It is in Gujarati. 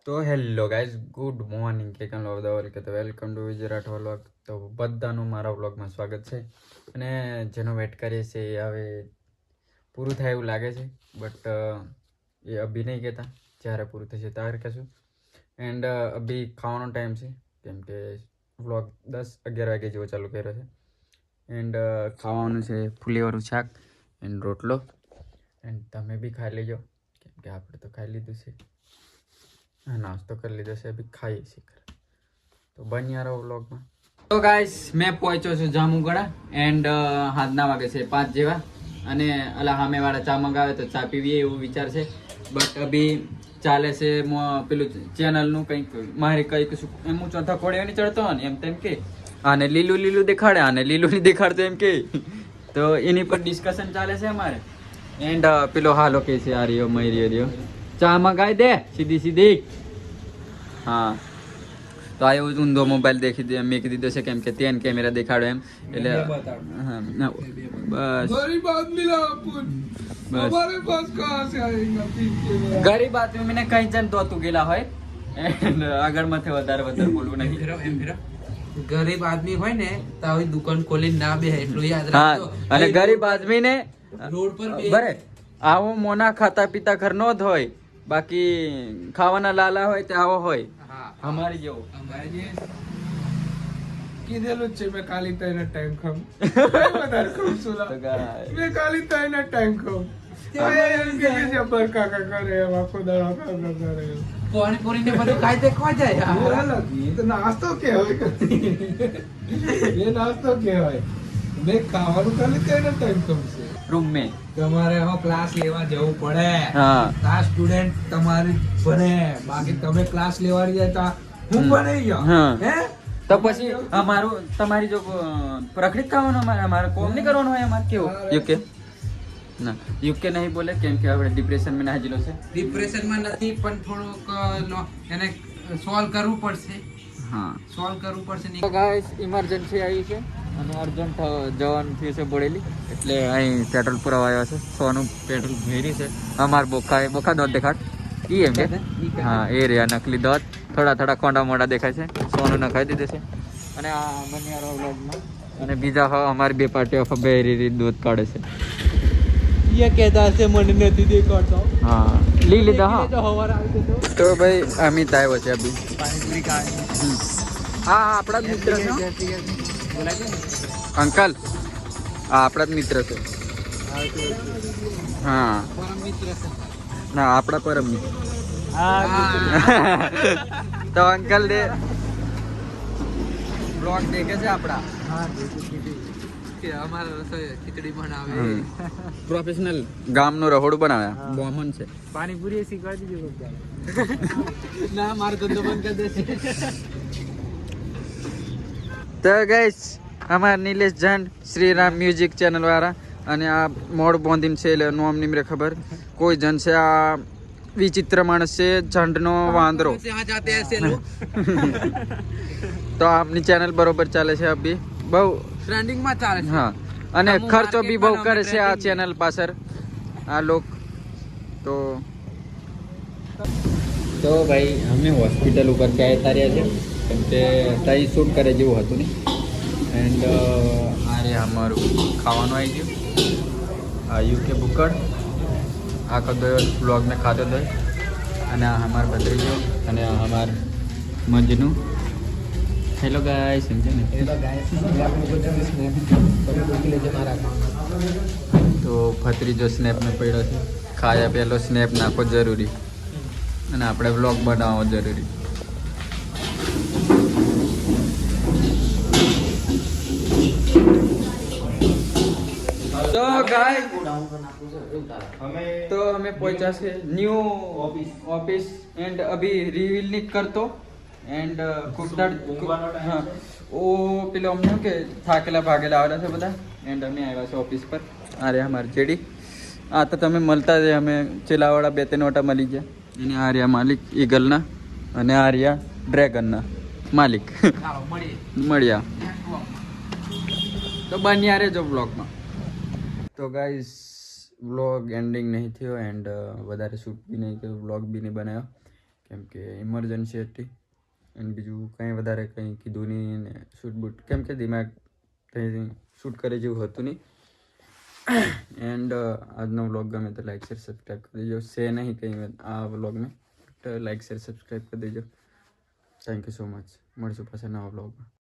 તો હેલો ગાઈઝ, ગુડ મોર્નિંગ કે કેમ લો બધા કે તો welcome to Vijay Rathwa vlog. તો બધાનું મારા વ્લોગમાં સ્વાગત છે. અને જેનો વેટ કરીએ છીએ એ હવે પૂરું થાય એવું લાગે છે, બટ એ અભી નહીં કહેતા, જ્યારે પૂરું થશે ત્યારે કહેશું. એન્ડ અભી ખાવાનો ટાઈમ છે, કેમ કે વ્લોગ 10-11 વાગે જેવો ચાલુ કર્યો છે. એન્ડ ખાવાનું છે ફુલીવાળું શાક એન્ડ રોટલો. એન્ડ તમે બી ખાઈ લેજો, કેમ કે આપણે તો ખાઈ લીધું છે. નાસ્તો કરી લીધો છે, અભી ખાઈએ છીએ. તો બન્યા રહો વ્લોગમાં. તો ગાઈસ, મેં પહોંચ્યો છું જામુગડા એન્ડ હાથના વાગે છે 5 જેવા. અને અલા સામે વાળા ચા મંગાવે તો ચા પીવીએ એવું વિચાર છે, બટ અભી ચાલે છે પેલું ચેનલનું કંઈક. મારે કંઈક એમ હું ચોથા ખોડે નહીં ચડતો ને એમ તેમ કે આને લીલું લીલું દેખાડે, આને લીલું નહીં દેખાડતો એમ કે. તો એની પર ડિસ્કશન ચાલે છે અમારે. એન્ડ પેલો હાલો કે છે આ રહ્યો મય રહ્યો ચા મંગાવી દે સીધી સીધી. હા, તો આ એવું ઊંધો મોબાઈલ દેખી દે મેં કીધો છે, કેમ કે તેન કેમેરા દેખાડો એમ એટલે બસ ગરીબ આદમી મને કઈ જણ દોતું ગયેલા હોય. એન્ડ આગળ માથે વધારે બોલવું નહીં. ગરીબ આદમી હોય ને તો આવી દુકાન ખોલીને ના બે એટલું યાદ હા, રાખજો. અને ગરીબ આદમી ને રોડ પર બરે આવો મોના ખાતા પીતા ઘર નો જ હોય, બાકી ખાવાના લાલા હોય તે આવો હોય. હા, અમારી જેવો કીધેલું જ છે મેં કાલી તાઈના ટાઈમ ખામ વધારે ખામ સુલા મેં કાલી તાઈના ટાઈમ ખામ એમ કે જબર કાકા કરે એમ આખો દાડો કાકા કરે એમ. પાણીપુરી ને બધું ખાઈ તે ખવા જાય. એ તો નાસ્તો કહેવાય એ નાસ્તો કહેવાય. મેં ખાવાનું કાલી તાઈના ટાઈમ ખામ છે. રૂમ में તમારે હવે ક્લાસ લેવા જવું પડે. હા, આ સ્ટુડન્ટ તમારી ભણે, બાકી તમે ક્લાસ લેવાની જાય તો હું ભણી ગયો હા. હે તો પછી અમારું તમારી જો પ્રકૃતિ ખાવાનું અમારે કોમ નહીં કરવાનું હોય. અમારે કેવું યુકે ના યુકે નહીં બોલે, કેમ કે આપણે ડિપ્રેશન માં નાખેલો છે. ડિપ્રેશન માં નથી પણ થોડુંક એને સોલ્વ કરવું પડશે. હા, સોલ્વ કરવું પડશે. તો ગાઈસ ઇમરજન્સી આવી છે અને અર્જન્ટ જવાનું થયું છે બોડેલી, એટલે અહીં પેટ્રોલ પુરાવા આવ્યા છે. સોનું પેટ્રોલ ભેરી છે. અમાર બોખા દોત દેખાડ ઈ એમ કે હા એ રહ્યા નકલી દોત. થોડા કોંડા મોડા દેખાય છે. સોનું નખાઈ દીધું છે. અને આ બન્યા વ્લોગમાં. અને બીજા હવે અમારી બે પાર્ટીઓ બેરી દૂધ કાઢે છે. ये कहता है मन નથી દેખાડતો. હા, લી લીધા. હા, તો હવાર આવી તો તો ભાઈ અમિત આવ્યો છે અભી. પાણીપુરી ખાવાની. હા, આપણા જ મિત્ર છે અંકલ. હા, આપણા જ મિત્ર છે. હા, પરમ મિત્ર છે. ના આપણા પરમ મિત્ર. તો અંકલ દે બ્લોગ દેખે છે આપણા. કે અમારા રસોઈ ખીચડી બનાવે. પ્રોફેશનલ ગામનું રહોડું બનાવ્યા. બોમન છે. પાણીપુરી શીખવાડી દીધું ના મારો ધંધો બંધ કરી દેશે. તો ગાઈસ, અમારા નિલેશ જાન શ્રીરામ મ્યુઝિક ચેનલ વાળા, અને આ મોડ બોંધીન છે એટલે નોમ નિમરે ખબર કોઈ જન છે. આ વિચિત્ર માણસ છે, ઝંડનો વાંદરો. ત્યાં જાતે હશે લોગ તો આપની ચેનલ બરોબર ચાલે છે અભી બહુ ટ્રેન્ડિંગ માં ચાલે છે. હા, અને ખર્ચો બી બહુ કરે છે આ ચેનલ પાછળ આ લોક. તો ભાઈ અમે હોસ્પિટલ ઉપર ક્યાંય તાર્યા છે, કેમ કે ત્યાં શૂટ કરે જેવું હતું નહીં. એન્ડ આ રે અમારું ખાવાનું આવી ગયું. આ યુકે બુકડ આખો બ્લોગ મેં ખાતો હતો. અને આ અમાર ભત્રીજો અને આ અમાર મંજનું. હેલો ગાઈસ, સમજે ને તો ભત્રીજો સ્નેપ ને પડ્યો છે. ખાયા પહેલો સ્નેપ નાખવો જરૂરી, અને આપણે વ્લોગ બનાવવો જરૂરી. તો ગાઈસ, તો અમે પહોંચ્યા છે ન્યू ऑफिस एंड अभी रिवील नहीं करतो एंड हाँ ओ પેલો અમને કે થાકેલા ભાગેલા આવેલા છે બધા. એન્ડ અમે આવ્યા છે ઓફિસ પર. અરે અમારી જેડી આ તો તમે મળતા જ અમે ચેલાવાળા 2-3 ઓટા મળી ગયા. અને આ રહ્યા માલિક ઈગલના, અને આ રહ્યા ડ્રેગનના માલિક. ચાલો મળ્યા. તો બન્યા રહેજો બ્લોગમાં. તો ગાઈસ, વ્લોગ એન્ડિંગ નહીં થયો એન્ડ વધારે શૂટ બી નહીં કર્યો, વ્લોગ બી નહીં બનાવ્યો, કેમ કે ઇમરજન્સી હતી અને બીજું કંઈ વધારે કંઈ કીધું નહીં ને શૂટ બૂટ કેમ કે દિમાગ કંઈ શૂટ કરે જેવું હતું નહીં. એન્ડ આજનો વ્લોગ ગમે તો લાઈક શેર સબસ્ક્રાઈબ કરી દેજો. સે નહીં કંઈ આ વ્લોગને લાઈક શેર સબસ્ક્રાઈબ કરી દેજો. Thank you so much. મળશું પાછા નવા વ્લોગમાં.